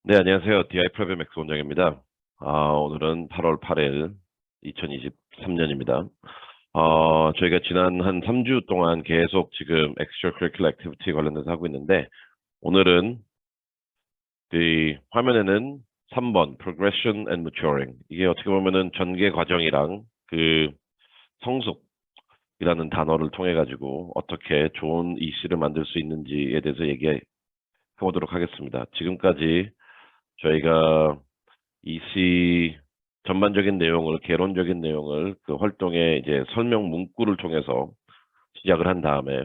네, 안녕하세요. DI 프로그램 맥스 원장입니다. 오늘은 8월 8일 2023년입니다. 저희가 지난 한 3주 동안 계속 지금 extracurricular activity 관련해서 하고 있는데, 오늘은 그 화면에는 3번 progression and maturing. 이게 어떻게 보면은 전개 과정이랑 그 성숙이라는 단어를 통해 가지고 어떻게 좋은 이씨를 만들 수 있는지에 대해서 얘기해 보도록 하겠습니다. 지금까지 저희가 EC 전반적인 내용을, 개론적인 내용을 그 활동의 이제 설명 문구를 통해서 시작을 한 다음에,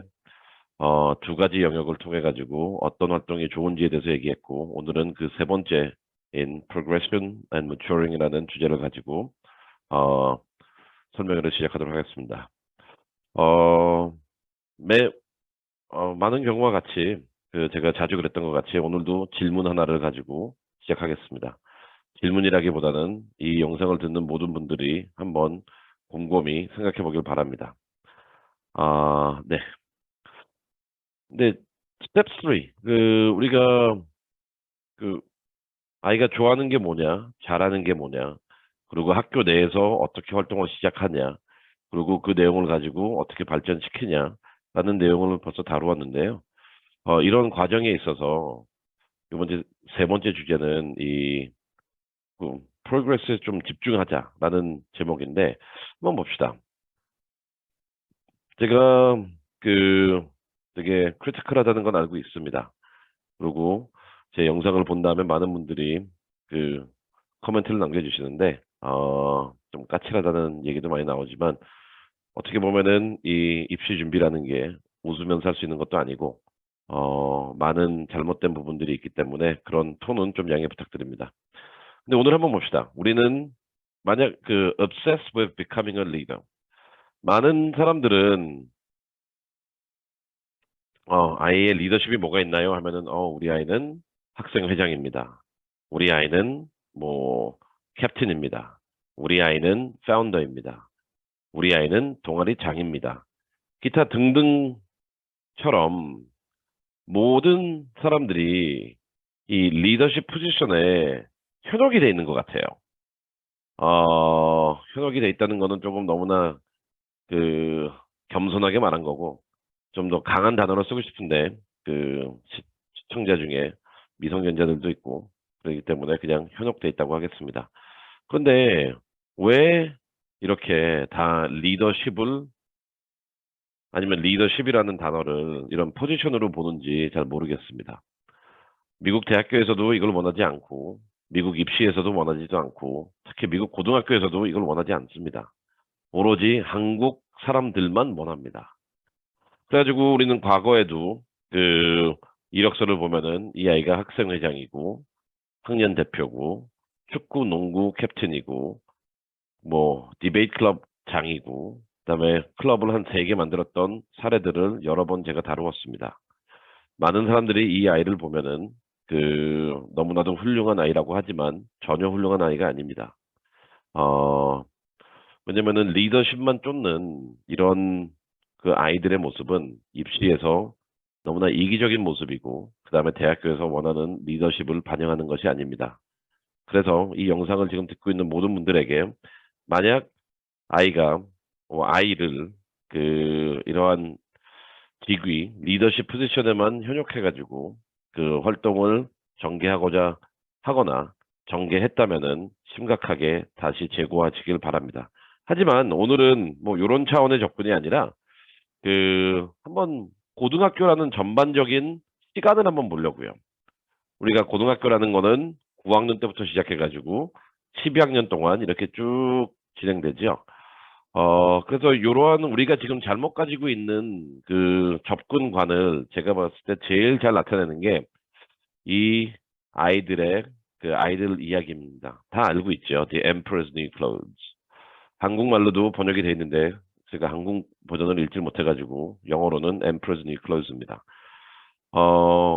두 가지 영역을 통해 가지고 어떤 활동이 좋은지에 대해서 얘기했고, 오늘은 그 세 번째인 progression and maturing이라는 주제를 가지고, 어, 설명을 시작하도록 하겠습니다. 어, 매, 많은 경우와 같이, 제가 자주 그랬던 것 같이 오늘도 질문 하나를 가지고 시작하겠습니다. 질문이라기보다는 이 영상을 듣는 모든 분들이 한번 곰곰이 생각해 보길 바랍니다. 네. 근데 스텝 3, 우리가 그 아이가 좋아하는 게 뭐냐, 잘하는 게 뭐냐, 그리고 학교 내에서 어떻게 활동을 시작하냐, 그리고 그 내용을 가지고 어떻게 발전시키냐라는 내용을 벌써 다루었는데요. 이런 과정에 있어서 이번 세 번째 주제는 프로그레스에 좀 집중하자라는 제목인데, 한번 봅시다. 제가 그 되게 크리티컬하다는 건 알고 있습니다. 그리고 제 영상을 본 다음에 많은 분들이 그 코멘트를 남겨주시는데, 좀 까칠하다는 얘기도 많이 나오지만, 어떻게 보면은 이 입시 준비라는 게 웃으면서 할 수 있는 것도 아니고, 많은 잘못된 부분들이 있기 때문에 그런 톤은 좀 양해 부탁드립니다. 근데 오늘 한번 봅시다. 우리는 만약 obsessed with becoming a leader. 많은 사람들은 아이의 리더십이 뭐가 있나요? 하면은, 우리 아이는 학생회장입니다. 우리 아이는 뭐, 캡틴입니다. 우리 아이는 파운더입니다. 우리 아이는 동아리장입니다. 기타 등등처럼 모든 사람들이 이 리더십 포지션에 현혹이 돼 있는 것 같아요. 현혹이 돼 있다는 거는 조금 너무나 그 겸손하게 말한 거고, 좀 더 강한 단어를 쓰고 싶은데 시청자 중에 미성년자들도 있고 그렇기 때문에 그냥 현혹돼 있다고 하겠습니다. 그런데 왜 이렇게 다 리더십을, 아니면 리더십이라는 단어를 이런 포지션으로 보는지 잘 모르겠습니다. 미국 대학교에서도 이걸 원하지 않고, 미국 입시에서도 원하지도 않고, 특히 미국 고등학교에서도 이걸 원하지 않습니다. 오로지 한국 사람들만 원합니다. 그래가지고 우리는 과거에도 그 이력서를 보면은 이 아이가 학생회장이고, 학년 대표고, 축구, 농구 캡틴이고, 뭐 디베이트 클럽 장이고, 그다음에 클럽을 한 3개 만들었던 사례들을 여러 번 제가 다루었습니다. 많은 사람들이 이 아이를 보면은 너무나도 훌륭한 아이라고 하지만 전혀 훌륭한 아이가 아닙니다. 어, 왜냐면은 리더십만 쫓는 이런 그 아이들의 모습은 입시에서 너무나 이기적인 모습이고, 그 다음에 대학교에서 원하는 리더십을 반영하는 것이 아닙니다. 그래서 이 영상을 지금 듣고 있는 모든 분들에게, 만약 아이가, 아이를 이러한 직위, 리더십 포지션에만 현혹해가지고 그 활동을 전개하고자 하거나 전개했다면은 심각하게 다시 재고하시길 바랍니다. 하지만 오늘은 뭐 이런 차원의 접근이 아니라 한번 고등학교라는 전반적인 시간을 한번 보려고요. 우리가 고등학교라는 거는 9학년 때부터 시작해가지고 12학년 동안 이렇게 쭉 진행되죠. 그래서 이러한 우리가 지금 잘못 가지고 있는 그 접근관을 제가 봤을 때 제일 잘 나타내는 게 이 아이들의 아이들 이야기입니다. 다 알고 있죠. The Emperor's New Clothes. 한국말로도 번역이 돼 있는데 제가 한국 버전을 읽지 못해가지고 영어로는 Emperor's New Clothes입니다.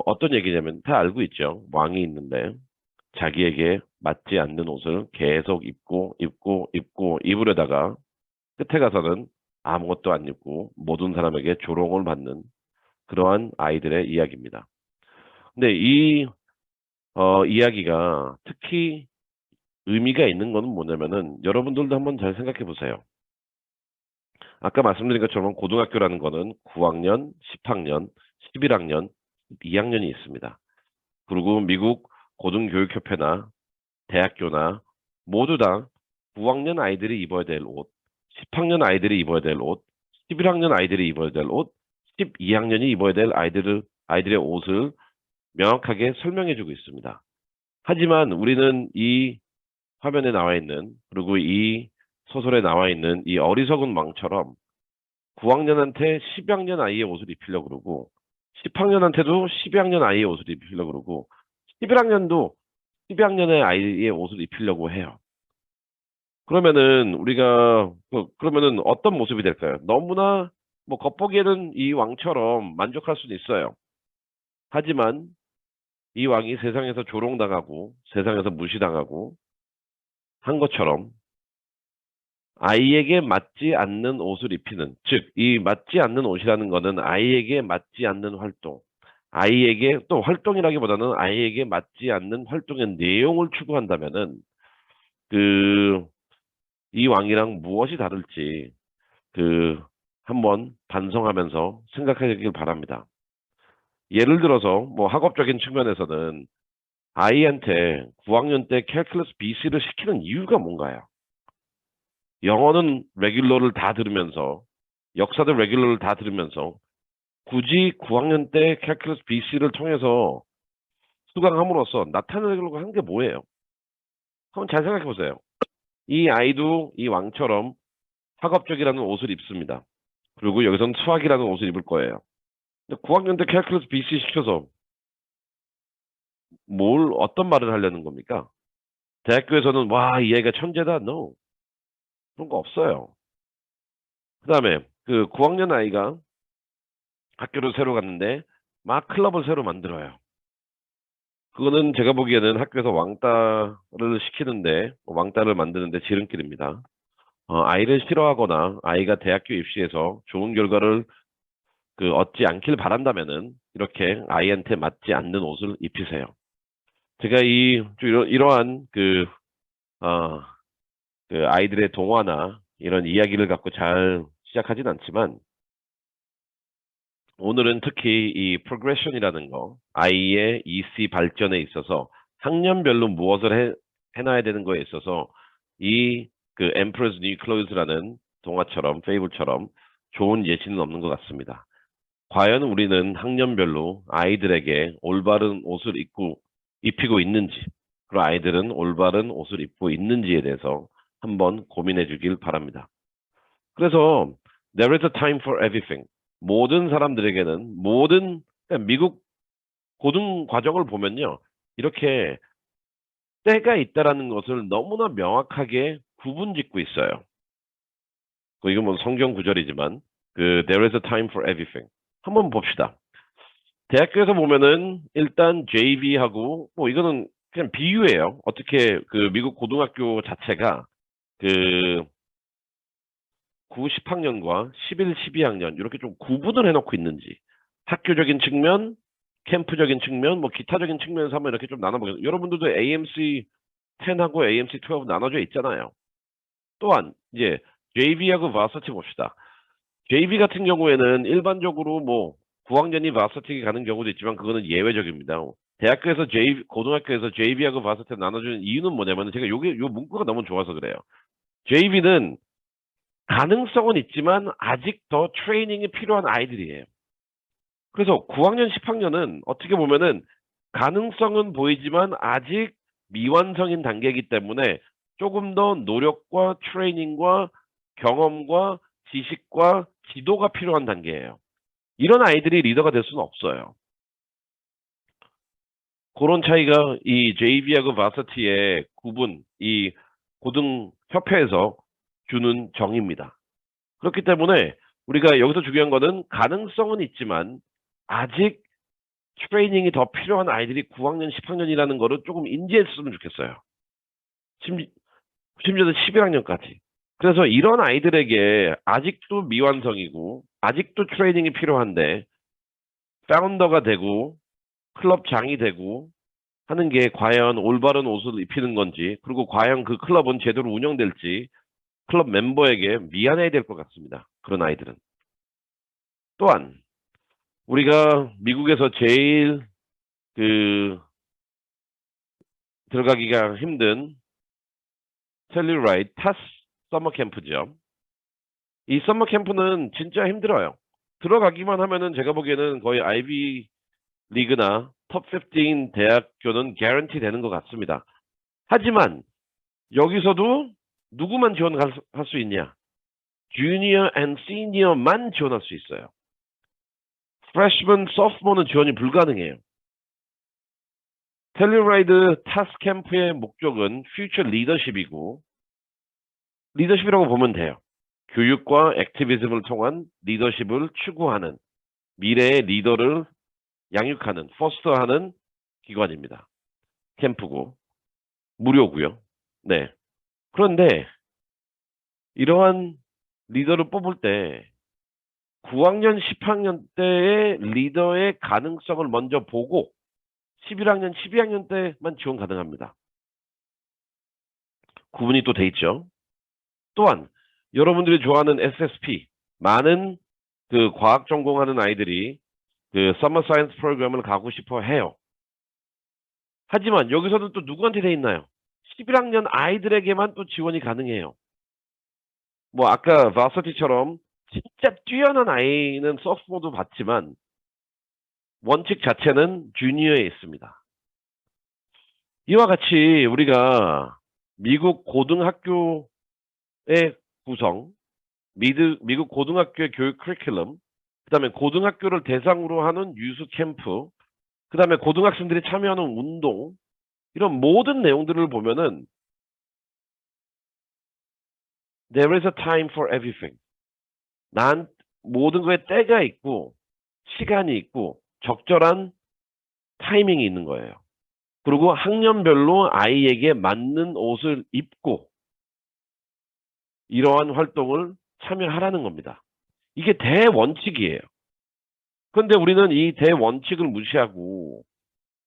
어떤 얘기냐면 다 알고 있죠. 왕이 있는데 자기에게 맞지 않는 옷을 계속 입고 입으려다가 끝에 가서는 아무것도 안 입고 모든 사람에게 조롱을 받는 그러한 아이들의 이야기입니다. 근데 이야기가 특히 의미가 있는 거는 뭐냐면은 여러분들도 한번 잘 생각해 보세요. 아까 말씀드린 것처럼 고등학교라는 거는 9학년, 10학년, 11학년, 2학년이 있습니다. 그리고 미국 고등교육협회나 대학교나 모두 다 9학년 아이들이 입어야 될 옷, 10학년 아이들이 입어야 될 옷, 11학년 아이들이 입어야 될 옷, 12학년이 입어야 될 아이들의 옷을 명확하게 설명해 주고 있습니다. 하지만 우리는 이 화면에 나와 있는, 그리고 이 소설에 나와 있는 이 어리석은 왕처럼 9학년한테 10학년 아이의 옷을 입히려고 그러고, 10학년한테도 12학년 아이의 옷을 입히려고 그러고, 11학년도 12학년의 아이의 옷을 입히려고 해요. 그러면은 우리가 그러면은 어떤 모습이 될까요? 너무나 뭐 겉보기에는 이 왕처럼 만족할 수는 있어요. 하지만 이 왕이 세상에서 조롱당하고 세상에서 무시당하고 한 것처럼 아이에게 맞지 않는 옷을 입히는, 즉, 이 맞지 않는 옷이라는 거는 아이에게 맞지 않는 활동, 아이에게 또 활동이라기보다는 아이에게 맞지 않는 활동의 내용을 추구한다면은 그 이 왕이랑 무엇이 다를지 한번 반성하면서 생각하길 바랍니다. 예를 들어서 뭐 학업적인 측면에서는 아이한테 9학년 때 캘큘러스 BC를 시키는 이유가 뭔가요? 영어는 레귤러를 다 들으면서 역사도 레귤러를 다 들으면서 굳이 9학년 때 캘큘러스 BC를 통해서 수강함으로써 나타내려고 하는 게 뭐예요? 한번 잘 생각해 보세요. 이 아이도 이 왕처럼 학업적이라는 옷을 입습니다. 그리고 여기서는 수학이라는 옷을 입을 거예요. 근데 9학년 때 캘큘러스 BC 시켜서 어떤 말을 하려는 겁니까? 대학교에서는 와, 이 아이가 천재다. No. 그런 거 없어요. 그 다음에 9학년 아이가 학교를 새로 갔는데 막 클럽을 새로 만들어요. 그거는 제가 보기에는 학교에서 왕따를 시키는데, 왕따를 만드는데 지름길입니다. 아이를 싫어하거나 아이가 대학교 입시에서 좋은 결과를 얻지 않길 바란다면은 이렇게 아이한테 맞지 않는 옷을 입히세요. 제가 이러한 어, 아이들의 동화나 이런 이야기를 갖고 잘 시작하진 않지만 오늘은 특히 이 progression이라는 거, 아이의 EC 발전에 있어서 학년별로 무엇을 해놔야 되는 거에 있어서 이 Emperor's New Clothes라는 동화처럼, 페이블처럼 좋은 예시는 없는 것 같습니다. 과연 우리는 학년별로 아이들에게 올바른 옷을 입히고 있는지, 그리고 아이들은 올바른 옷을 입고 있는지에 대해서 한번 고민해 주길 바랍니다. 그래서 there is a time for everything. 모든 사람들에게는 그러니까 미국 고등 과정을 보면요. 이렇게 때가 있다라는 것을 너무나 명확하게 구분짓고 있어요. 이건 뭐 성경 구절이지만 there is a time for everything. 한번 봅시다. 대학교에서 보면은 일단 JV하고 뭐 이거는 그냥 비유예요. 어떻게 미국 고등학교 자체가 9, 10학년과 11, 12학년 이렇게 좀 구분을 해놓고 있는지 학교적인 측면, 캠프적인 측면, 뭐 기타적인 측면에서 한번 이렇게 좀 나눠보겠습니다. 여러분들도 AMC 10하고 AMC 12 나눠져 있잖아요. 또한 이제 JV하고 바서티 봅시다. JV 같은 경우에는 일반적으로 뭐 9학년이 바서티 가는 경우도 있지만 그거는 예외적입니다. 대학교에서 고등학교에서 JV하고 바서티 나눠주는 이유는 뭐냐면 제가 요 문구가 너무 좋아서 그래요. JV는 가능성은 있지만 아직 더 트레이닝이 필요한 아이들이에요. 그래서 9학년, 10학년은 어떻게 보면은 가능성은 보이지만 아직 미완성인 단계이기 때문에 조금 더 노력과 트레이닝과 경험과 지식과 지도가 필요한 단계예요. 이런 아이들이 리더가 될 수는 없어요. 그런 차이가 이 JV하고 바서티의 구분, 이 고등협회에서 주는 정의입니다. 그렇기 때문에 우리가 여기서 중요한 거는 가능성은 있지만 아직 트레이닝이 더 필요한 아이들이 9학년, 10학년이라는 거를 조금 인지했으면 좋겠어요. 심지어는 11학년까지. 그래서 이런 아이들에게 아직도 미완성이고 아직도 트레이닝이 필요한데 파운더가 되고 클럽장이 되고 하는 게 과연 올바른 옷을 입히는 건지, 그리고 과연 그 클럽은 제대로 운영될지 클럽 멤버에게 미안해야 될 것 같습니다. 그런 아이들은. 또한 우리가 미국에서 제일 그 들어가기가 힘든 텔리라이트 타스 서머 캠프죠. 이 서머 캠프는 진짜 힘들어요. 들어가기만 하면은 제가 보기에는 거의 아이비 리그나 톱 15 대학교는 개런티 되는 것 같습니다. 하지만 여기서도 누구만 지원할 수 있냐? 주니어 앤 시니어만 지원할 수 있어요. 프레시먼, 소프트먼은 지원이 불가능해요. 텔리라이드 타스 캠프의 목적은 퓨처 리더십이고, 리더십이라고 보면 돼요. 교육과 액티비즘을 통한 리더십을 추구하는 미래의 리더를 양육하는, 포스터하는 기관입니다. 캠프고 무료고요. 네. 그런데 이러한 리더를 뽑을 때 9학년, 10학년 때의 리더의 가능성을 먼저 보고 11학년, 12학년 때만 지원 가능합니다. 구분이 또 돼 있죠. 또한 여러분들이 좋아하는 SSP, 많은 그 과학 전공하는 아이들이 그 서머 사이언스 프로그램을 가고 싶어 해요. 하지만 여기서는 또 누구한테 돼 있나요? 11학년 아이들에게만 또 지원이 가능해요. 뭐 아까 바서티처럼 진짜 뛰어난 아이는 소프트모도 받지만 원칙 자체는 주니어에 있습니다. 이와 같이 우리가 미국 고등학교의 구성, 미국 고등학교의 교육 커리큘럼, 그 다음에 고등학교를 대상으로 하는 유스 캠프, 그 다음에 고등학생들이 참여하는 운동, 이런 모든 내용들을 보면은 there is a time for everything. 모든 거에 때가 있고 시간이 있고 적절한 타이밍이 있는 거예요. 그리고 학년별로 아이에게 맞는 옷을 입고 이러한 활동을 참여하라는 겁니다. 이게 대원칙이에요. 그런데 우리는 이 대원칙을 무시하고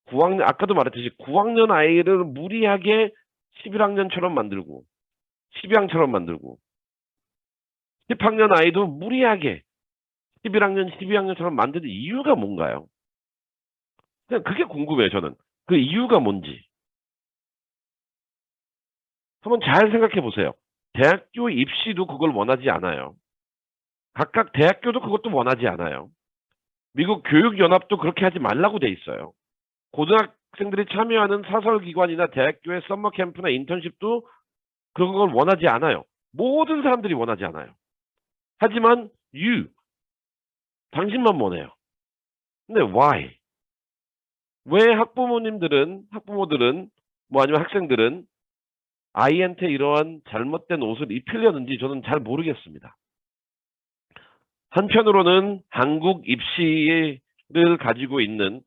9학년, 아까도 말했듯이 9학년 아이를 무리하게 11학년처럼 만들고 12학년처럼 만들고 10학년 아이도 무리하게 11학년, 12학년처럼 만드는 이유가 뭔가요? 그냥 그게 궁금해요, 저는. 그 이유가 뭔지. 한번 잘 생각해 보세요. 대학교 입시도 그걸 원하지 않아요. 각각 대학교도 그것도 원하지 않아요. 미국 교육연합도 그렇게 하지 말라고 돼 있어요. 고등학생들이 참여하는 사설기관이나 대학교의 썸머 캠프나 인턴십도 그런 걸 원하지 않아요. 모든 사람들이 원하지 않아요. 하지만 당신만 원해요. 근데 why? 왜 학부모들은 뭐 아니면 학생들은 아이한테 이러한 잘못된 옷을 입히려는지 저는 잘 모르겠습니다. 한편으로는 한국 입시를 가지고 있는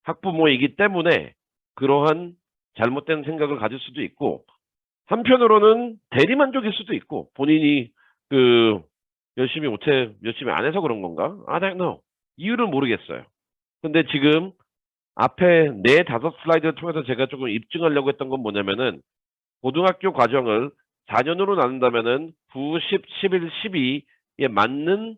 학부모이기 때문에 그러한 잘못된 생각을 가질 수도 있고, 한편으로는 대리만족일 수도 있고, 본인이 그 열심히 안 해서 그런 건가? I don't know. 이유를 모르겠어요. 근데 지금 앞에 4-5 슬라이드를 통해서 제가 조금 입증하려고 했던 건 뭐냐면은 고등학교 과정을 4년으로 나눈다면은 9, 10, 11, 12에 맞는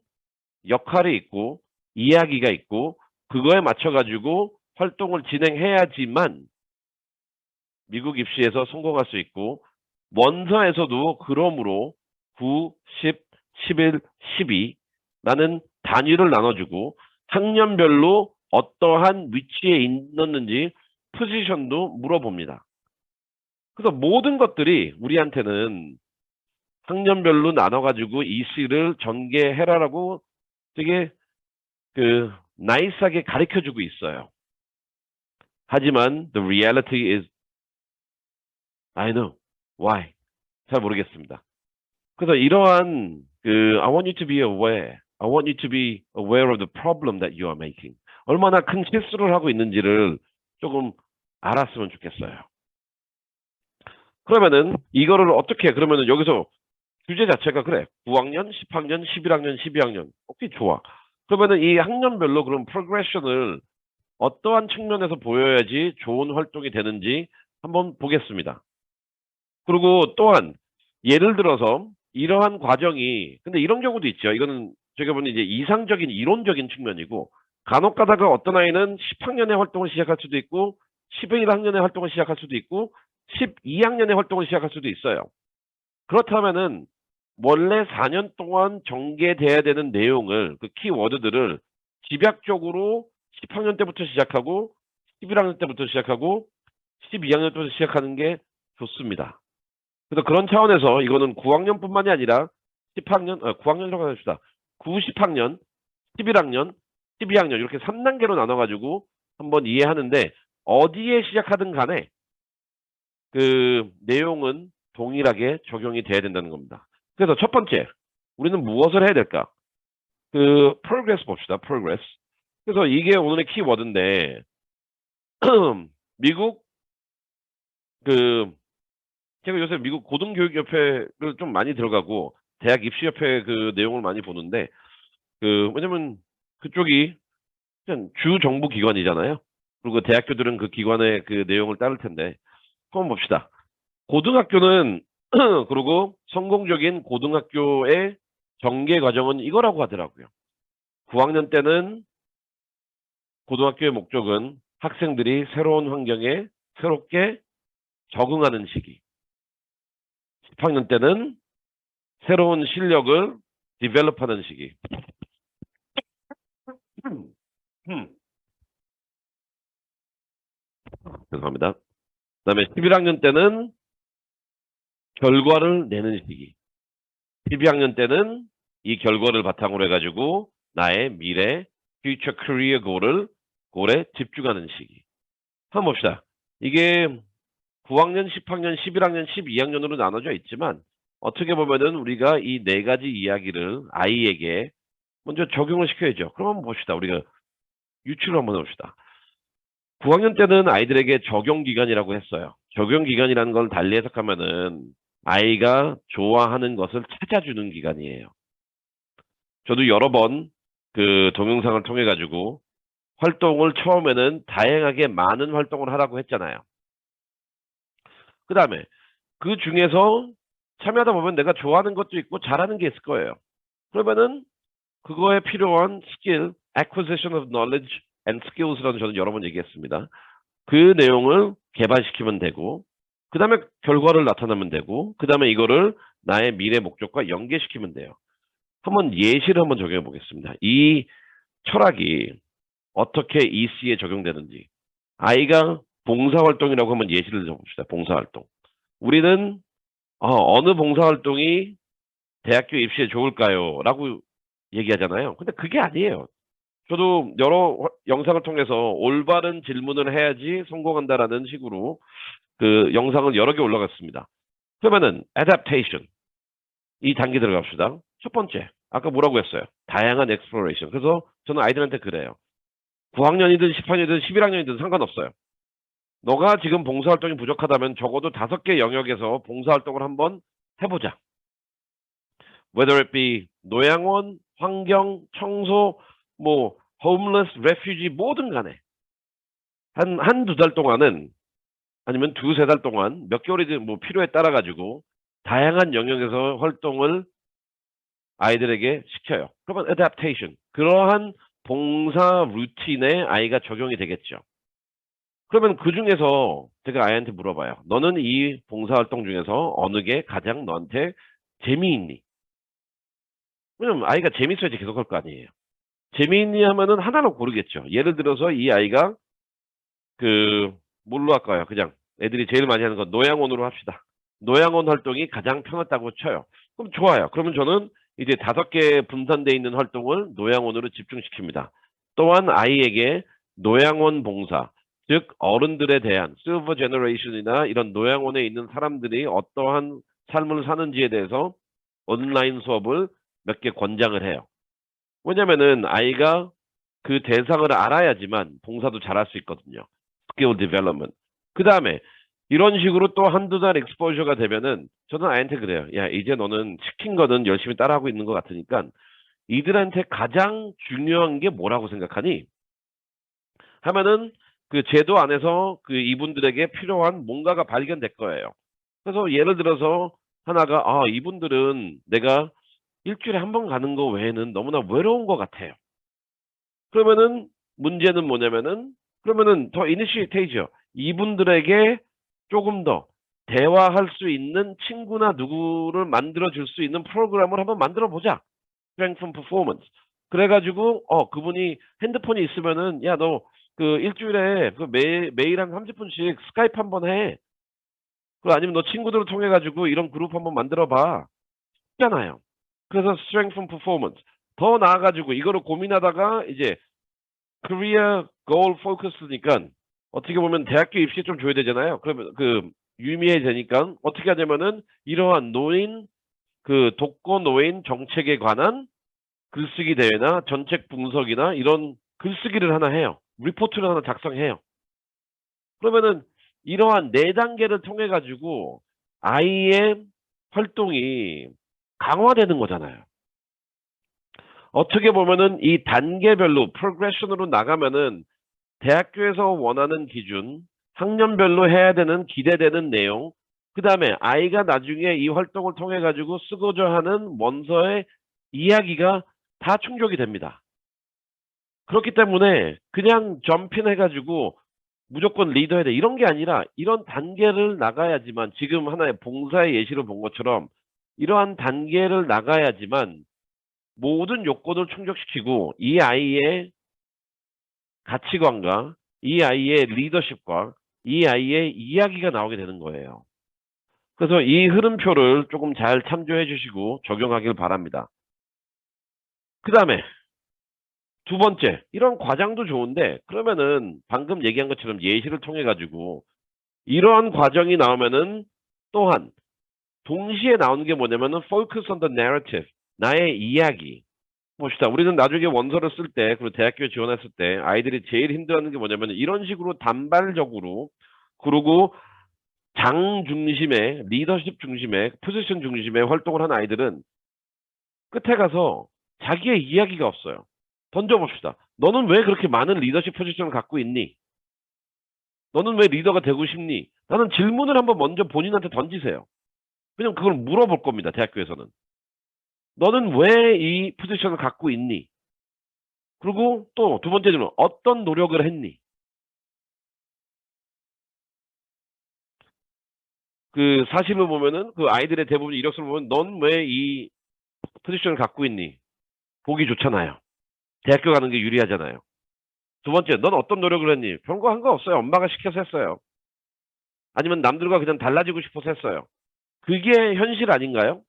역할이 있고 이야기가 있고 그거에 맞춰가지고 활동을 진행해야지만 미국 입시에서 성공할 수 있고 원서에서도 그러므로 9, 10, 11, 12라는 단위를 나눠주고 학년별로 어떠한 위치에 있었는지 포지션도 물어봅니다. 그래서 모든 것들이 우리한테는 학년별로 나눠가지고 이 시를 전개해라라고 되게 나이스하게 가르쳐주고 있어요. 하지만 the reality is I know why 잘 모르겠습니다. 그래서 이러한 I want you to be aware, I want you to be aware of the problem that you are making. 얼마나 큰 실수를 하고 있는지를 조금 알았으면 좋겠어요. 그러면은 이거를 어떻게 해? 그러면은 여기서 주제 자체가 그래. 9학년, 10학년, 11학년, 12학년. 오케이, 좋아. 그러면은 이 학년별로 그럼 프로그레션을 어떠한 측면에서 보여야지 좋은 활동이 되는지 한번 보겠습니다. 그리고 또한 예를 들어서 이러한 과정이 근데 이런 경우도 있죠. 이거는 저희가 보는 이제 이상적인 이론적인 측면이고 간혹 가다가 어떤 아이는 10학년에 활동을 시작할 수도 있고 11학년에 활동을 시작할 수도 있고 12학년에 활동을 시작할 수도 있어요. 그렇다면은 원래 4년 동안 전개돼야 되는 내용을 그 키워드들을 집약적으로 10학년 때부터 시작하고 11학년 때부터 시작하고 12학년 때부터 시작하는 게 좋습니다. 그래서 그런 차원에서 이거는 9학년뿐만이 아니라 10학년, 9학년이라고 합시다. 9, 10학년, 11학년, 12학년 이렇게 3단계로 나눠가지고 한번 이해하는데 어디에 시작하든 간에 그 내용은 동일하게 적용이 돼야 된다는 겁니다. 그래서 첫 번째, 우리는 무엇을 해야 될까? 그 progress 봅시다. progress. 그래서 이게 오늘의 키워드인데 미국 그 제가 요새 미국 고등교육협회를 좀 많이 들어가고 대학 입시협회 그 내용을 많이 보는데 그 왜냐면 그쪽이 그냥 주 정부 기관이잖아요. 그리고 대학교들은 그 기관의 그 내용을 따를 텐데 한번 봅시다. 고등학교는 그리고 성공적인 고등학교의 전개 과정은 이거라고 하더라고요. 9학년 때는 고등학교의 목적은 학생들이 새로운 환경에 새롭게 적응하는 시기. 10학년 때는 새로운 실력을 디벨롭하는 시기. 죄송합니다. 그다음에 11학년 때는 결과를 내는 시기. 12학년 때는 이 결과를 바탕으로 해가지고 나의 미래, future career goal에 집중하는 시기. 한번 봅시다. 이게 9학년, 10학년, 11학년, 12학년으로 나눠져 있지만 어떻게 보면은 우리가 이 네 가지 이야기를 아이에게 먼저 적용을 시켜야죠. 그럼 한번 봅시다. 우리가 유추를 한번 해봅시다. 9학년 때는 아이들에게 적용 기간이라고 했어요. 적용 기간이라는 걸 달리 해석하면은 아이가 좋아하는 것을 찾아주는 기간이에요. 저도 여러 번 그 동영상을 통해 가지고 활동을 처음에는 다양하게 많은 활동을 하라고 했잖아요. 그 다음에 그 중에서 참여하다 보면 내가 좋아하는 것도 있고 잘하는 게 있을 거예요. 그러면은 그거에 필요한 스킬, acquisition of knowledge and skills라는 저는 여러 번 얘기했습니다. 그 내용을 개발시키면 되고 그 다음에 결과를 나타내면 되고 그 다음에 이거를 나의 미래 목적과 연계시키면 돼요. 한번 예시를 한번 적용해 보겠습니다. 이 철학이 어떻게 EC에 적용되는지 아이가 봉사활동이라고 한번 예시를 들어봅시다. 봉사활동. 우리는 어느 봉사활동이 대학교 입시에 좋을까요? 라고 얘기하잖아요. 근데 그게 아니에요. 저도 여러 영상을 통해서 올바른 질문을 해야지 성공한다라는 식으로 그 영상을 여러 개 올라갔습니다. 그러면은 adaptation 이 단계 들어갑시다. 첫 번째 아까 뭐라고 했어요? 다양한 exploration. 그래서 저는 아이들한테 그래요. 9학년이든 10학년이든 11학년이든 상관없어요. 너가 지금 봉사활동이 부족하다면 적어도 5개 영역에서 봉사활동을 한번 해보자. Whether it be 노양원, 환경, 청소, 뭐 homeless, refugee 뭐든 간에 한두 달 동안은 아니면 2-3달 동안 몇 개월이든 뭐 필요에 따라 가지고 다양한 영역에서 활동을 아이들에게 시켜요. 그러면 adaptation 그러한 봉사 루틴에 아이가 적용이 되겠죠. 그러면 그 중에서 제가 아이한테 물어봐요. 너는 이 봉사활동 중에서 어느 게 가장 너한테 재미있니? 왜냐면 아이가 재밌어야지 계속할 거 아니에요. 재미있니 하면은 하나로 고르겠죠. 예를 들어서 이 아이가 그 뭘로 할까요? 그냥 애들이 제일 많이 하는 건 노양원으로 합시다. 노양원 활동이 가장 편했다고 쳐요. 그럼 좋아요. 그러면 저는 이제 5개 분산되어 있는 활동을 노양원으로 집중시킵니다. 또한 아이에게 노양원 봉사, 즉 어른들에 대한 실버 제너레이션이나 이런 노양원에 있는 사람들이 어떠한 삶을 사는지에 대해서 온라인 수업을 몇 개 권장을 해요. 왜냐면은 아이가 그 대상을 알아야지만 봉사도 잘할 수 있거든요. 스킬 디벨롭먼트. 그 다음에 이런 식으로 또 한두 달 익스포저가 되면은 저는 아이한테 그래요. 야, 이제 너는 시킨 거는 열심히 따라하고 있는 것 같으니까 이들한테 가장 중요한 게 뭐라고 생각하니? 하면은 그 제도 안에서 그 이분들에게 필요한 뭔가가 발견될 거예요. 그래서 예를 들어서 하나가 이분들은 내가 일주일에 한 번 가는 거 외에는 너무나 외로운 것 같아요. 그러면은 문제는 뭐냐면은 그러면은 더 이니시에이트죠. 이분들에게 조금 더 대화할 수 있는 친구나 누구를 만들어 줄 수 있는 프로그램을 한번 만들어 보자. Strength Performance. 그래가지고 그분이 핸드폰이 있으면은 야 너 그 일주일에 그 매일 한 30분씩 스카이프 한번 해. 그 아니면 너 친구들을 통해 가지고 이런 그룹 한번 만들어 봐. 있잖아요. 그래서 Strength Performance. 더 나아가지고 이거를 고민하다가 이제 Career Goal Focus니까 어떻게 보면 대학교 입시에 좀 줘야 되잖아요. 그러면 그 유의해되니까 어떻게 하냐면은 이러한 노인 그 독거 노인 정책에 관한 글쓰기 대회나 전책 분석이나 이런 글쓰기를 하나 해요. 리포트를 하나 작성해요. 그러면은 이러한 네 단계를 통해 가지고 아이의 활동이 강화되는 거잖아요. 어떻게 보면은 이 단계별로 프로그레션으로 나가면은 대학교에서 원하는 기준, 학년별로 해야 되는 기대되는 내용, 그 다음에 아이가 나중에 이 활동을 통해 가지고 쓰고자 하는 원서의 이야기가 다 충족이 됩니다. 그렇기 때문에 그냥 점핑 해가지고 무조건 리더 해야 돼. 이런 게 아니라 이런 단계를 나가야지만 지금 하나의 봉사의 예시를 본 것처럼 이러한 단계를 나가야지만 모든 요건을 충족시키고 이 아이의 가치관과 이 아이의 리더십과 이 아이의 이야기가 나오게 되는 거예요. 그래서 이 흐름표를 조금 잘 참조해 주시고 적용하길 바랍니다. 그 다음에 두 번째, 이런 과정도 좋은데 그러면은 방금 얘기한 것처럼 예시를 통해 가지고 이러한 과정이 나오면은 또한 동시에 나오는 게 뭐냐면은 focus on the narrative, 나의 이야기. 봅시다. 우리는 나중에 원서를 쓸 때, 그리고 대학교에 지원했을 때 아이들이 제일 힘들어하는 게 뭐냐면 이런 식으로 단발적으로 그리고 장 중심의 리더십 중심의 포지션 중심의 활동을 한 아이들은 끝에 가서 자기의 이야기가 없어요. 던져봅시다. 너는 왜 그렇게 많은 리더십 포지션을 갖고 있니? 너는 왜 리더가 되고 싶니? 라는 질문을 한번 먼저 본인한테 던지세요. 왜냐면 그걸 물어볼 겁니다. 대학교에서는. 너는 왜 이 포지션을 갖고 있니? 그리고 또 두 번째 질문. 어떤 노력을 했니? 그 사실을 보면은 그 아이들의 대부분 이력서를 보면 넌 왜 이 포지션을 갖고 있니? 보기 좋잖아요. 대학교 가는 게 유리하잖아요. 두 번째, 넌 어떤 노력을 했니? 별거 한 거 없어요. 엄마가 시켜서 했어요. 아니면 남들과 그냥 달라지고 싶어서 했어요. 그게 현실 아닌가요?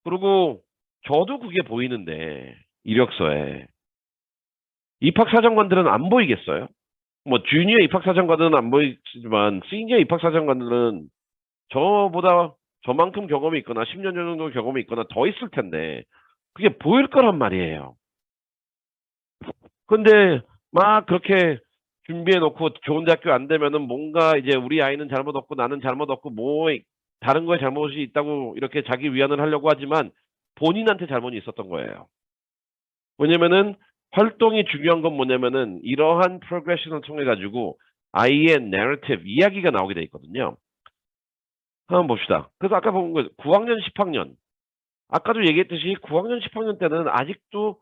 그리고 저도 그게 보이는데 이력서에 입학사정관들은 안 보이겠어요? 뭐 주니어 입학사정관들은 안 보이지만 시니어 입학사정관들은 저보다 저만큼 경험이 있거나 10년 정도 경험이 있거나 더 있을 텐데 그게 보일 거란 말이에요. 근데 막 그렇게 준비해 놓고 좋은 대학교 안 되면은 뭔가 이제 우리 아이는 잘못 없고 나는 잘못 없고 뭐 다른 거에 잘못이 있다고 이렇게 자기 위안을 하려고 하지만 본인한테 잘못이 있었던 거예요. 왜냐면은 활동이 중요한 건 뭐냐면은 이러한 프로그레션을 통해 가지고 아이의 내러티브 이야기가 나오게 돼 있거든요. 한번 봅시다. 그래서 아까 본 거 9학년 10학년 아까도 얘기했듯이 9학년 10학년 때는 아직도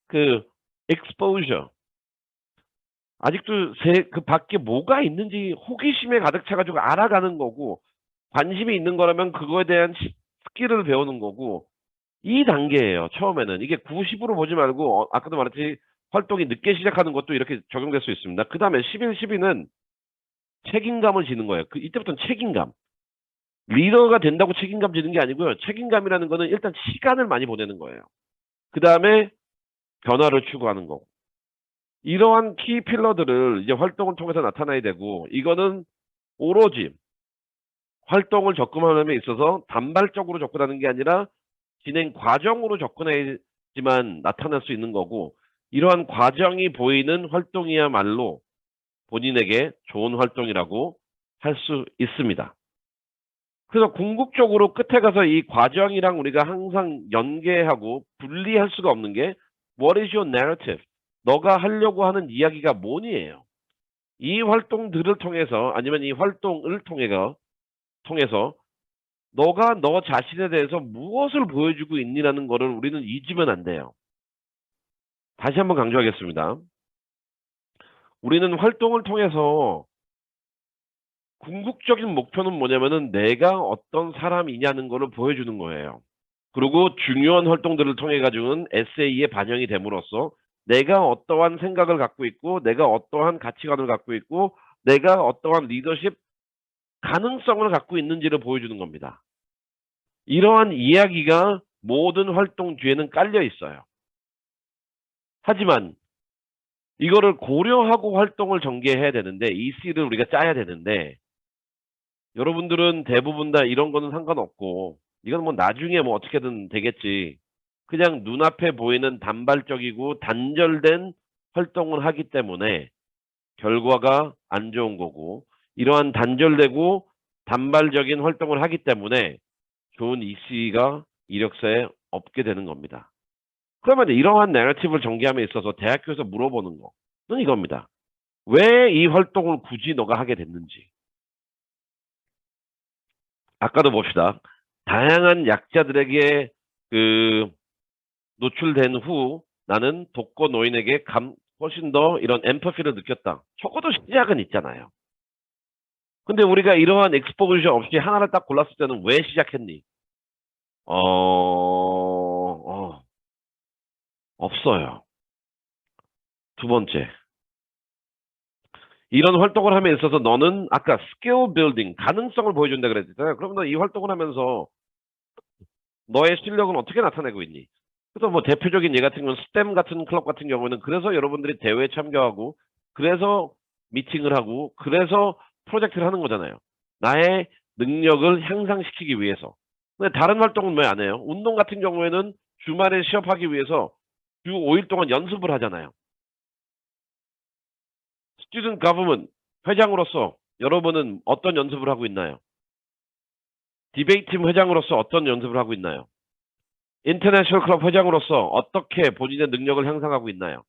그 exposure 아직도 그 밖에 뭐가 있는지 호기심에 가득 차가지고 알아가는 거고 관심이 있는 거라면 그거에 대한 스킬을 배우는 거고 이 단계예요. 처음에는 이게 90으로 보지 말고 아까도 말했듯이 활동이 늦게 시작하는 것도 이렇게 적용될 수 있습니다. 그 다음에 11, 12는 책임감을 지는 거예요. 이때부터는 책임감. 리더가 된다고 책임감 지는 게 아니고요. 책임감이라는 거는 일단 시간을 많이 보내는 거예요. 그 다음에 변화를 추구하는 거고. 이러한 키 필러들을 이제 활동을 통해서 나타나야 되고 이거는 오로지 활동을 접근하는 데 있어서 단발적으로 접근하는 게 아니라 진행 과정으로 접근해야지만 나타날 수 있는 거고 이러한 과정이 보이는 활동이야말로 본인에게 좋은 활동이라고 할 수 있습니다. 그래서 궁극적으로 끝에 가서 이 과정이랑 우리가 항상 연계하고 분리할 수가 없는 게 What is your narrative? 너가 하려고 하는 이야기가 뭐니예요. 이 활동들을 통해서 아니면 이 활동을 통해서 너가 너 자신에 대해서 무엇을 보여주고 있니라는 거를 우리는 잊으면 안 돼요. 다시 한번 강조하겠습니다. 우리는 활동을 통해서 궁극적인 목표는 뭐냐면은 내가 어떤 사람이냐는 거를 보여주는 거예요. 그리고 중요한 활동들을 통해 가지고는 에세이에 반영이 됨으로써 내가 어떠한 생각을 갖고 있고 내가 어떠한 가치관을 갖고 있고 내가 어떠한 리더십 가능성을 갖고 있는지를 보여주는 겁니다. 이러한 이야기가 모든 활동 뒤에는 깔려 있어요. 하지만 이거를 고려하고 활동을 전개해야 되는데 이 C를 우리가 짜야 되는데 여러분들은 대부분 다 이런 거는 상관없고 이건 뭐 나중에 뭐 어떻게든 되겠지. 그냥 눈앞에 보이는 단발적이고 단절된 활동을 하기 때문에 결과가 안 좋은 거고 이러한 단절되고 단발적인 활동을 하기 때문에 좋은 EC가 이력서에 없게 되는 겁니다. 그러면 이러한 내러티브를 전개함에 있어서 대학교에서 물어보는 거는 이겁니다. 왜 이 활동을 굳이 너가 하게 됐는지. 아까도 봅시다. 다양한 약자들에게 그 노출된 후 나는 독거 노인에게 훨씬 더 이런 엠퍼피를 느꼈다. 적어도 시작은 있잖아요. 근데 우리가 이러한 엑스포지션 없이 하나를 딱 골랐을 때는 왜 시작했니? 없어요. 두 번째. 이런 활동을 함에 있어서 너는 아까 스킬 빌딩, 가능성을 보여준다 그랬잖아요. 그럼 너 이 활동을 하면서 너의 실력은 어떻게 나타내고 있니? 그래서 뭐 대표적인 예 같은 경우는 스템 같은 클럽 같은 경우에는 그래서 여러분들이 대회에 참가하고 그래서 미팅을 하고 그래서 프로젝트를 하는 거잖아요. 나의 능력을 향상시키기 위해서. 근데 다른 활동은 왜 안 해요? 운동 같은 경우에는 주말에 시합하기 위해서 주 5일 동안 연습을 하잖아요. 스튜던트 가버먼 회장으로서 여러분은 어떤 연습을 하고 있나요? 디베이트팀 회장으로서 어떤 연습을 하고 있나요? 인터내셔널 클럽 회장으로서 어떻게 본인의 능력을 향상하고 있나요?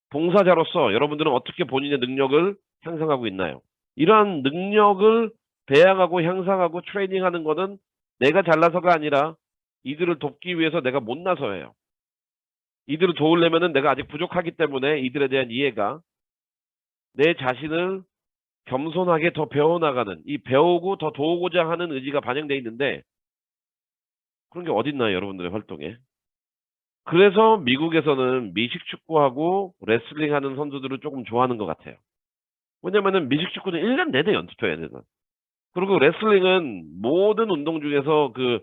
봉사자로서 여러분들은 어떻게 본인의 능력을 향상하고 있나요? 이러한 능력을 배양하고 향상하고 트레이닝하는 것은 내가 잘나서가 아니라 이들을 돕기 위해서 내가 못나서 해요. 이들을 도우려면은 내가 아직 부족하기 때문에 이들에 대한 이해가 내 자신을 겸손하게 더 배워나가는 이 배우고 더 도우고자 하는 의지가 반영되어 있는데 그런 게 어딨나요, 여러분들의 활동에? 그래서 미국에서는 미식축구하고 레슬링 하는 선수들을 조금 좋아하는 것 같아요. 왜냐면은 미식축구는 1년 내내 연습해야 되는. 그리고 레슬링은 모든 운동 중에서 그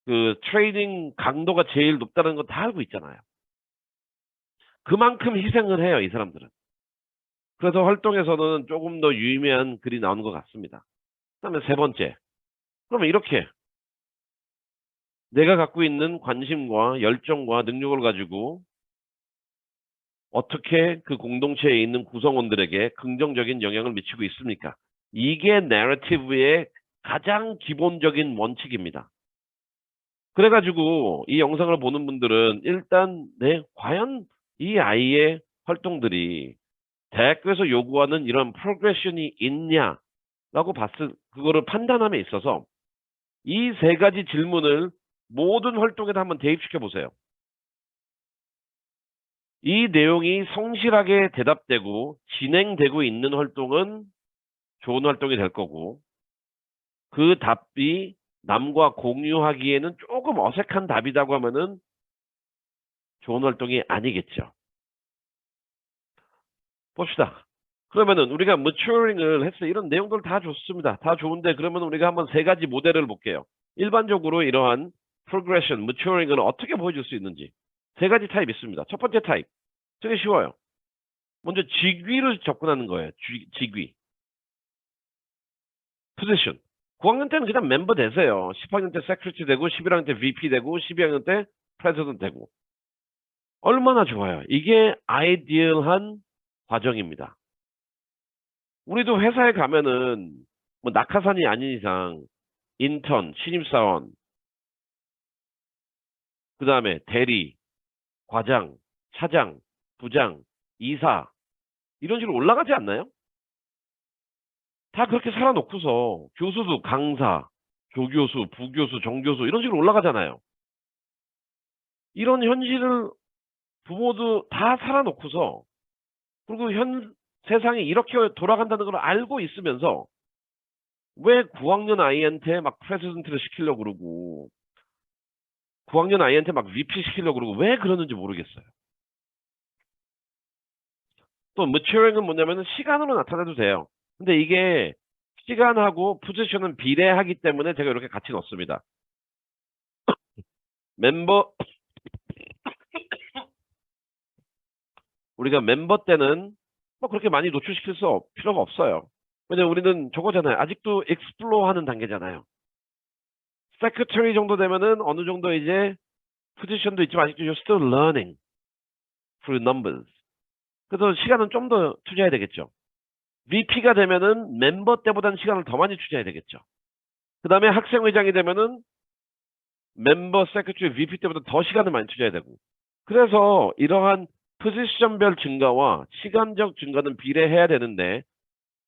트레이닝 강도가 제일 높다는 건 다 알고 있잖아요. 그만큼 희생을 해요, 이 사람들은. 그래서 활동에서는 조금 더 유의미한 글이 나오는 것 같습니다. 그다음에 세 번째. 그러면 이렇게 내가 갖고 있는 관심과 열정과 능력을 가지고 어떻게 그 공동체에 있는 구성원들에게 긍정적인 영향을 미치고 있습니까? 이게 내러티브의 가장 기본적인 원칙입니다. 그래가지고 이 영상을 보는 분들은 일단 과연 이 아이의 활동들이 대학교에서 요구하는 이런 프로그레션이 있냐라고 그거를 판단함에 있어서 이 세 가지 질문을 모든 활동에다 한번 대입시켜 보세요. 이 내용이 성실하게 대답되고 진행되고 있는 활동은 좋은 활동이 될 거고 그 답이 남과 공유하기에는 조금 어색한 답이라고 하면은 좋은 활동이 아니겠죠. 봅시다. 그러면은 우리가 maturing을 했어요. 이런 내용들 다 좋습니다. 다 좋은데 그러면 우리가 한번 세 가지 모델을 볼게요. 일반적으로 이러한 progression, maturing을 어떻게 보여줄 수 있는지 세 가지 타입 있습니다. 첫 번째 타입 되게 쉬워요. 먼저 직위로 접근하는 거예요. 직위. 포지션. 9학년 때는 그냥 멤버 되세요. 10학년 때 세크리티 되고 11학년 때 VP 되고 12학년 때 프레지던트 되고 얼마나 좋아요. 이게 아이디얼한 과정입니다. 우리도 회사에 가면은 뭐 낙하산이 아닌 이상 인턴, 신입사원, 그 다음에 대리, 과장, 차장 부장, 이사 이런 식으로 올라가지 않나요? 다 그렇게 살아놓고서 교수도 강사, 조교수, 부교수, 정교수 이런 식으로 올라가잖아요. 이런 현실을 부모도 다 살아놓고서 그리고 세상이 이렇게 돌아간다는 걸 알고 있으면서 왜 9학년 아이한테 막 프레지던트를 시키려고 그러고 9학년 아이한테 막 VP 시키려고 그러고 왜 그러는지 모르겠어요. 또 maturing은 뭐냐면은 시간으로 나타내도 돼요. 근데 이게 시간하고 포지션은 비례하기 때문에 제가 이렇게 같이 넣습니다. 멤버 우리가 멤버 때는 뭐 그렇게 많이 노출시킬 필요가 없어요. 왜냐면 우리는 저거잖아요. 아직도 explore 하는 단계잖아요. secretary 정도 되면은 어느 정도 이제 포지션도 있지만 아직도 you're still learning through numbers. 그래서 시간은 좀 더 투자해야 되겠죠. VP가 되면은 멤버 때보다는 시간을 더 많이 투자해야 되겠죠. 그 다음에 학생회장이 되면은 멤버 세크터리 VP 때보다 더 시간을 많이 투자해야 되고. 그래서 이러한 포지션별 증가와 시간적 증가는 비례해야 되는데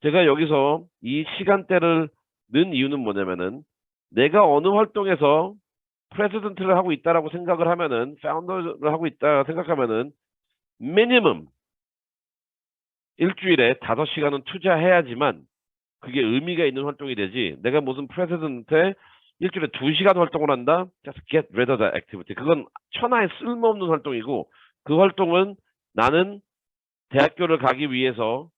제가 여기서 이 시간대를 넣은 이유는 뭐냐면은 내가 어느 활동에서 프레지던트를 하고 있다라고 생각을 하면은 파운더를 하고 있다 생각하면은 미니멈 일주일에 5시간은 투자해야지만 그게 의미가 있는 활동이 되지. 내가 무슨 프레지던트에 일주일에 2시간 활동을 한다? Just get rid of that activity. 그건 천하의 쓸모없는 활동이고 그 활동은 나는 대학교를 가기 위해서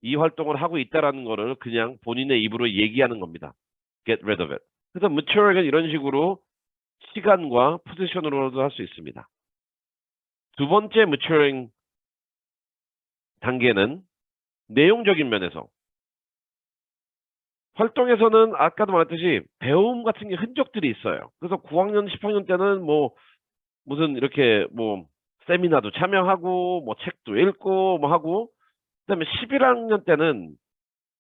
이 활동을 하고 있다라는 거를 그냥 본인의 입으로 얘기하는 겁니다. Get rid of it. 그래서 maturing은 이런 식으로 시간과 포지션으로도 할 수 있습니다. 두 번째 maturing 단계는 내용적인 면에서 활동에서는 아까도 말했듯이 배움 같은 게 흔적들이 있어요. 그래서 9학년, 10학년 때는 뭐 무슨 이렇게 뭐 세미나도 참여하고 뭐 책도 읽고 뭐 하고 그다음에 11학년 때는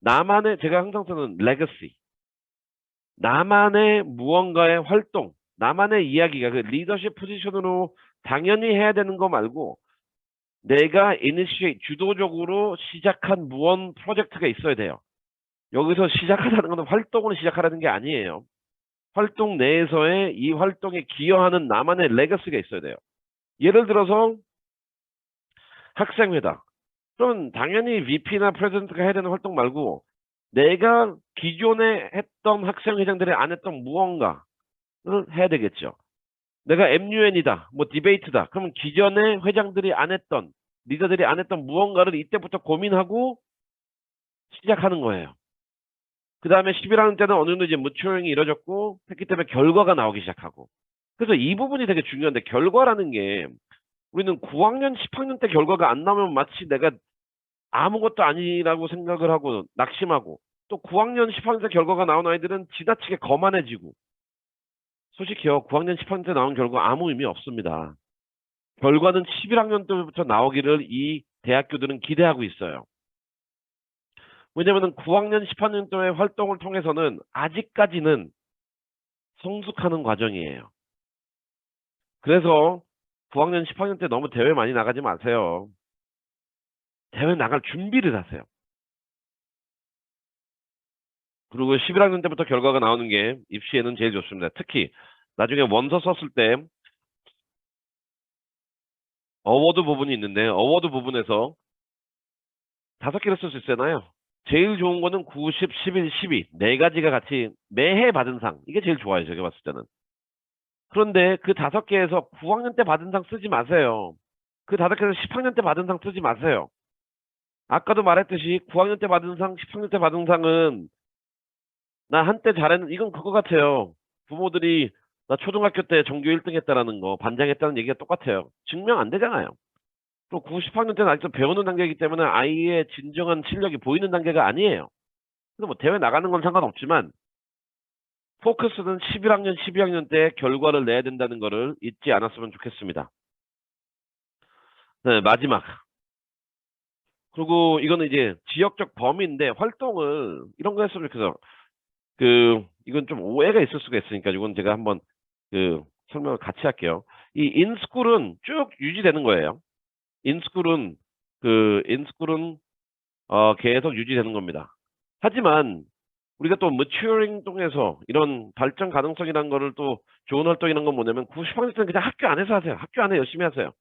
나만의 제가 항상 쓰는 레거시 나만의 무언가의 활동 나만의 이야기가 그 리더십 포지션으로 당연히 해야 되는 거 말고 내가 이니시에이트 주도적으로 시작한 무언 프로젝트가 있어야 돼요. 여기서 시작하라는 것은 활동을 시작하라는 게 아니에요. 활동 내에서의 이 활동에 기여하는 나만의 레거시가 있어야 돼요. 예를 들어서 학생회다. 그럼 당연히 VP나 프레젠트가 해야 되는 활동 말고 내가 기존에 했던 학생회장들이 안 했던 무언가를 해야 되겠죠. 내가 MUN이다. 뭐 디베이트다. 그러면 기존에 회장들이 안 했던 리더들이 안 했던 무언가를 이때부터 고민하고 시작하는 거예요. 그 다음에 11학년 때는 어느 정도 이제 maturing이 이루어졌고 했기 때문에 결과가 나오기 시작하고. 그래서 이 부분이 되게 중요한데 결과라는 게 우리는 9학년, 10학년 때 결과가 안 나오면 마치 내가 아무것도 아니라고 생각을 하고 낙심하고 또 9학년, 10학년 때 결과가 나온 아이들은 지나치게 거만해지고 솔직히요 9학년, 10학년 때 나온 결과 아무 의미 없습니다. 결과는 11학년 때부터 나오기를 이 대학교들은 기대하고 있어요. 왜냐면은 9학년, 10학년 때의 활동을 통해서는 아직까지는 성숙하는 과정이에요. 그래서 9학년, 10학년 때 너무 대회 많이 나가지 마세요. 대회 나갈 준비를 하세요. 그리고 11학년 때부터 결과가 나오는 게 입시에는 제일 좋습니다. 특히 나중에 원서 썼을 때 어워드 부분이 있는데 어워드 부분에서 5개를 쓸 수 있잖아요. 제일 좋은 거는 90, 11, 12. 네 가지가 같이 매해 받은 상. 이게 제일 좋아요. 제가 봤을 때는. 그런데 그 5개에서 9학년 때 받은 상 쓰지 마세요. 그 5개에서 10학년 때 받은 상 쓰지 마세요. 아까도 말했듯이 9학년 때 받은 상, 10학년 때 받은 상은 나 한때 잘했는 이건 그거 같아요. 부모들이 나 초등학교 때 전교 1등 했다라는 거, 반장했다는 얘기가 똑같아요. 증명 안 되잖아요. 또 90학년 때는 아직도 배우는 단계이기 때문에 아이의 진정한 실력이 보이는 단계가 아니에요. 그래서 뭐 대회 나가는 건 상관없지만 포커스는 11학년, 12학년 때 결과를 내야 된다는 거를 잊지 않았으면 좋겠습니다. 네, 마지막. 그리고 이거는 이제 지역적 범위인데 활동을 이런 거 했으면 좋겠어. 이건 좀 오해가 있을 수가 있으니까 이건 제가 한번 설명을 같이 할게요. 이 인스쿨은 쭉 유지되는 거예요. 인스쿨은 인스쿨은 계속 유지되는 겁니다. 하지만 우리가 또 maturing 통해서 이런 발전 가능성이라는 거를 또 좋은 활동이라는 건 뭐냐면 90학년 때는 그냥 학교 안에서 하세요. 학교 안에 열심히 하세요.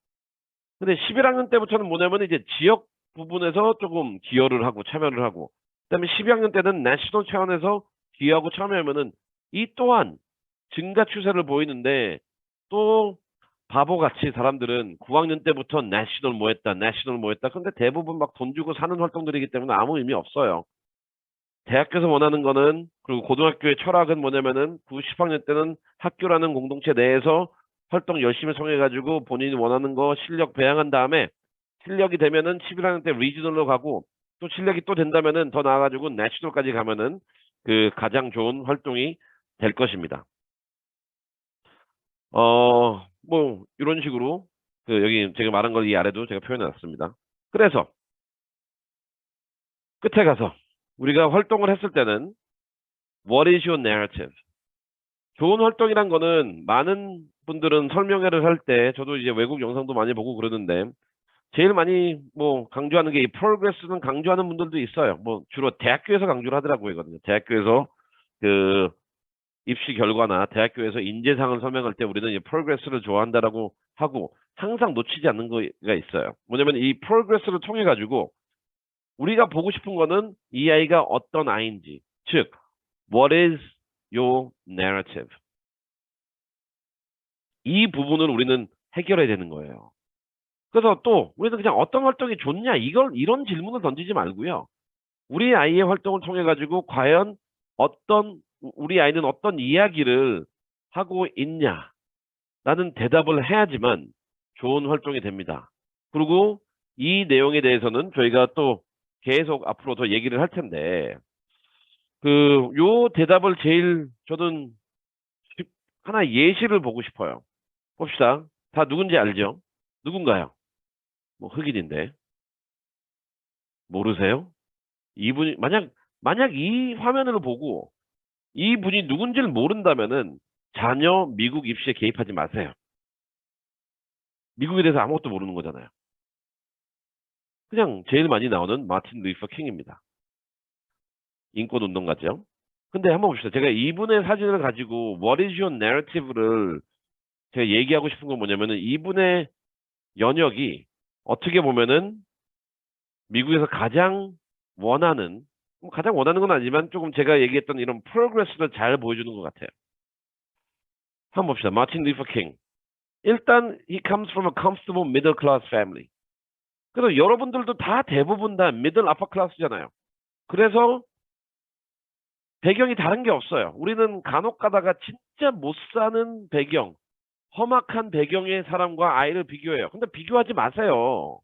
근데 11학년 때부터는 뭐냐면 이제 지역 부분에서 조금 기여를 하고 참여를 하고, 그다음에 12학년 때는 내셔널 차원에서 기여하고 참여하면은 이 또한 증가 추세를 보이는데, 또 바보같이 사람들은 9학년 때부터 내셔널 뭐 했다, 내셔널 뭐 했다. 근데 대부분 막 돈 주고 사는 활동들이기 때문에 아무 의미 없어요. 대학교에서 원하는 거는, 그리고 고등학교의 철학은 뭐냐면은 9, 10학년 때는 학교라는 공동체 내에서 활동 열심히 통해가지고 본인이 원하는 거 실력 배양한 다음에 실력이 되면은 11학년 때 리지널로 가고, 또 실력이 또 된다면은 더 나아가지고 내셔널까지 가면은 그 가장 좋은 활동이 될 것입니다. 뭐 이런 식으로 여기 제가 말한 걸 이 아래도 제가 표현해 놨습니다. 그래서 끝에 가서 우리가 활동을 했을 때는 What is your narrative? 좋은 활동이란 거는 많은 분들은 설명회를 할 때, 저도 이제 외국 영상도 많이 보고 그러는데, 제일 많이 뭐 강조하는 게 이 프로그레스는 강조하는 분들도 있어요. 뭐 주로 대학교에서 강조를 하더라고요. 이거든요. 대학교에서 그 입시 결과나 대학교에서 인재상을 설명할 때 우리는 이 프로그레스를 좋아한다라고 하고, 항상 놓치지 않는 거가 있어요. 뭐냐면 이 프로그레스를 통해 가지고 우리가 보고 싶은 거는 이 아이가 어떤 아이인지, 즉 What is your narrative? 이 부분을 우리는 해결해야 되는 거예요. 그래서 또 우리는 그냥 어떤 활동이 좋냐 이런 질문을 던지지 말고요. 우리 아이의 활동을 통해 가지고 과연 우리 아이는 어떤 이야기를 하고 있냐, 라는 대답을 해야지만 좋은 활동이 됩니다. 그리고 이 내용에 대해서는 저희가 또 계속 앞으로 더 얘기를 할 텐데, 요 대답을 제일 저는 하나 예시를 보고 싶어요. 봅시다. 다 누군지 알죠? 누군가요? 뭐 흑인인데 모르세요? 이분이 만약 이 화면을 보고 이분이 누군지를 모른다면은 전혀 미국 입시에 개입하지 마세요. 미국에 대해서 아무것도 모르는 거잖아요. 그냥 제일 많이 나오는 마틴 루이서 킹입니다. 인권 운동가죠. 근데 한번 봅시다. 제가 이분의 사진을 가지고 What is your narrative를 제가 얘기하고 싶은 건 뭐냐면은, 이분의 연역이 어떻게 보면은 미국에서 가장 원하는 건 아니지만 조금 제가 얘기했던 이런 프로그레스를 잘 보여주는 것 같아요. 한번 봅시다. 마틴 루터 킹. 일단 he comes from a comfortable middle class family. 그래서 여러분들도 다 대부분 다 middle upper class잖아요. 그래서 배경이 다른 게 없어요. 우리는 간혹 가다가 진짜 못 사는 배경, 험악한 배경의 사람과 아이를 비교해요. 근데 비교하지 마세요.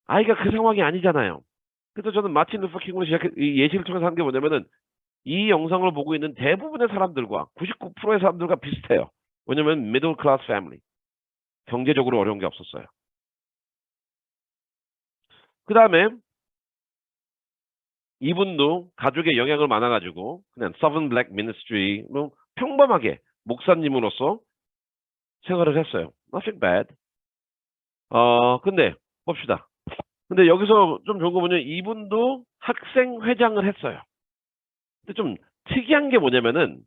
아이가 그 상황이 아니잖아요. 그래서 저는 마틴 루터 킹으로 이 예시를 통해서 하는 게 뭐냐면은, 이 영상을 보고 있는 대부분의 사람들과 99%의 사람들과 비슷해요. 왜냐면 middle class family. 경제적으로 어려운 게 없었어요. 그 다음에 이분도 가족의 영향을 많아가지고 그냥 Southern Black Ministry, 뭐 평범하게 목사님으로서 생활을 했어요. Nothing bad. 근데 봅시다. 근데 여기서 좀 좋은 거 뭐냐면 이분도 학생회장을 했어요. 근데 좀 특이한 게 뭐냐면은,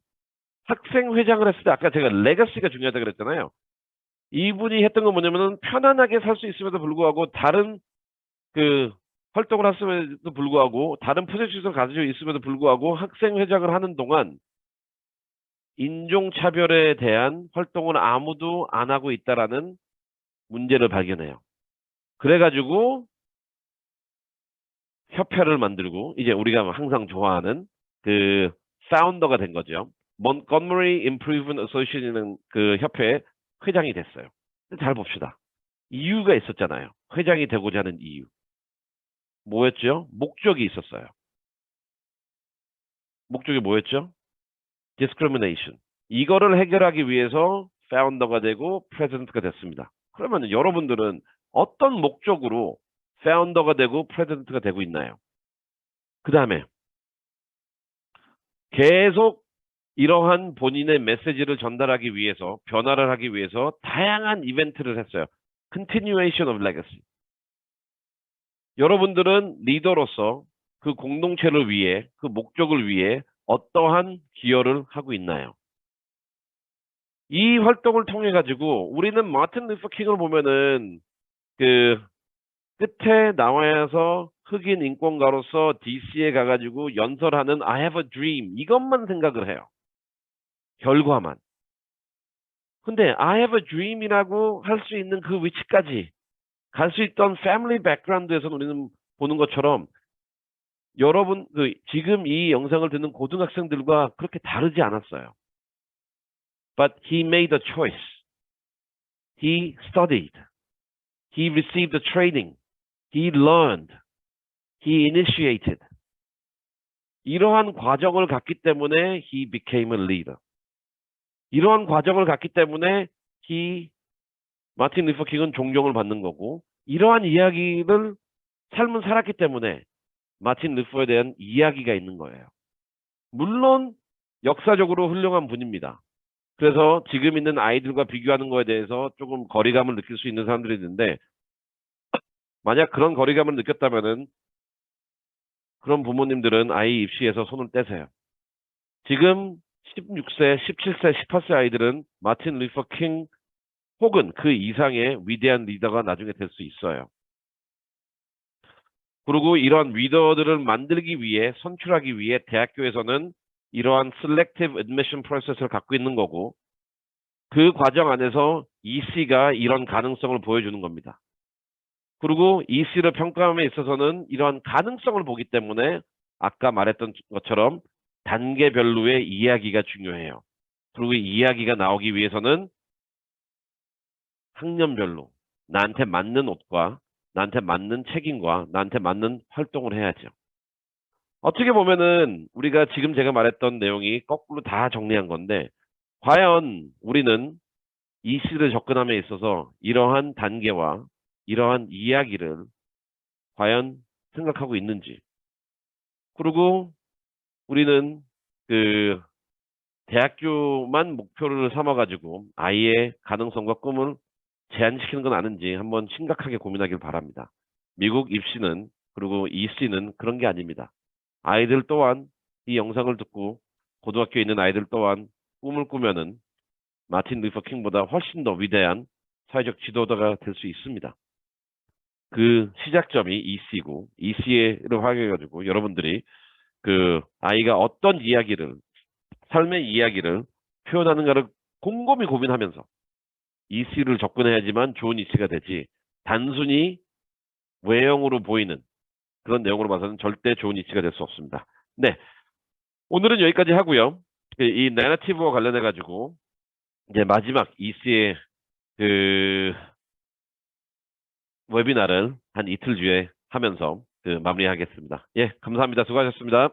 학생회장을 했을 때 아까 제가 레거시가 중요하다 그랬잖아요. 이분이 했던 건 뭐냐면은 편안하게 살 수 있음에도 불구하고 다른 그 활동을 했음에도 불구하고 다른 포지션을 가지고 있음에도 불구하고 학생회장을 하는 동안 인종차별에 대한 활동을 아무도 안 하고 있다라는 문제를 발견해요. 그래가지고 협회를 만들고 이제 우리가 항상 좋아하는 그 파운더가 된 거죠. Montgomery Improvement Association이라는 그 협회의 회장이 됐어요. 잘 봅시다. 이유가 있었잖아요. 회장이 되고자 하는 이유. 뭐였죠? 목적이 있었어요. 목적이 뭐였죠? discrimination. 이거를 해결하기 위해서 파운더가 되고 프레지던트가 됐습니다. 그러면 여러분들은 어떤 목적으로 파운더가 되고 프레지던트가 되고 있나요? 그 다음에 계속 이러한 본인의 메시지를 전달하기 위해서, 변화를 하기 위해서 다양한 이벤트를 했어요. continuation of legacy. 여러분들은 리더로서 그 공동체를 위해, 그 목적을 위해 어떠한 기여를 하고 있나요? 이 활동을 통해 가지고 우리는 마틴 루터 킹을 보면은 그 끝에 나와서 흑인 인권가로서 DC에 가가지고 연설하는 I have a dream 이것만 생각을 해요. 결과만. 근데 I have a dream이라고 할 수 있는 그 위치까지 갈 수 있던 패밀리 백그라운드에서 우리는 보는 것처럼 여러분 지금 이 영상을 듣는 고등학생들과 그렇게 다르지 않았어요. But he made a choice. He studied. He received the training. He learned. He initiated. 이러한 과정을 갔기 때문에 he became a leader. 이러한 과정을 갔기 때문에 마틴 루터 킹은 존경을 받는 거고 이러한 이야기를 삶을 살았기 때문에 마틴 루터에 대한 이야기가 있는 거예요. 물론 역사적으로 훌륭한 분입니다. 그래서 지금 있는 아이들과 비교하는 거에 대해서 조금 거리감을 느낄 수 있는 사람들이 있는데 만약 그런 거리감을 느꼈다면은 그런 부모님들은 아이 입시에서 손을 떼세요. 지금 16세, 17세, 18세 아이들은 마틴 루터 킹 혹은 그 이상의 위대한 리더가 나중에 될 수 있어요. 그리고 이러한 리더들을 만들기 위해, 선출하기 위해 대학교에서는 이러한 selective admission process를 갖고 있는 거고 그 과정 안에서 EC가 이런 가능성을 보여주는 겁니다. 그리고 EC를 평가함에 있어서는 이러한 가능성을 보기 때문에 아까 말했던 것처럼 단계별로의 이야기가 중요해요. 그리고 이 이야기가 나오기 위해서는 학년별로 나한테 맞는 옷과 나한테 맞는 책임과 나한테 맞는 활동을 해야죠. 어떻게 보면은 우리가 지금 제가 말했던 내용이 거꾸로 다 정리한 건데 과연 우리는 EC를 접근함에 있어서 이러한 단계와 이러한 이야기를 과연 생각하고 있는지 그리고 우리는 그 대학교만 목표를 삼아가지고 아이의 가능성과 꿈을 제한시키는 건 아닌지 한번 심각하게 고민하길 바랍니다. 미국 입시는 그리고 EC는 그런 게 아닙니다. 아이들 또한 이 영상을 듣고 고등학교에 있는 아이들 또한 꿈을 꾸면은 마틴 루터 킹보다 훨씬 더 위대한 사회적 지도자가 될 수 있습니다. 그 시작점이 EC고 EC를 활용해가지고 여러분들이 그 아이가 어떤 이야기를 삶의 이야기를 표현하는가를 곰곰이 고민하면서 EC를 접근해야지만 좋은 EC가 되지 단순히 외형으로 보이는 그런 내용으로 봐서는 절대 좋은 EC가 될 수 없습니다. 네, 오늘은 여기까지 하고요. 이 내러티브와 관련해 가지고 이제 마지막 EC의 그 웨비나를 한 이틀 뒤에 하면서 마무리하겠습니다. 예, 감사합니다. 수고하셨습니다.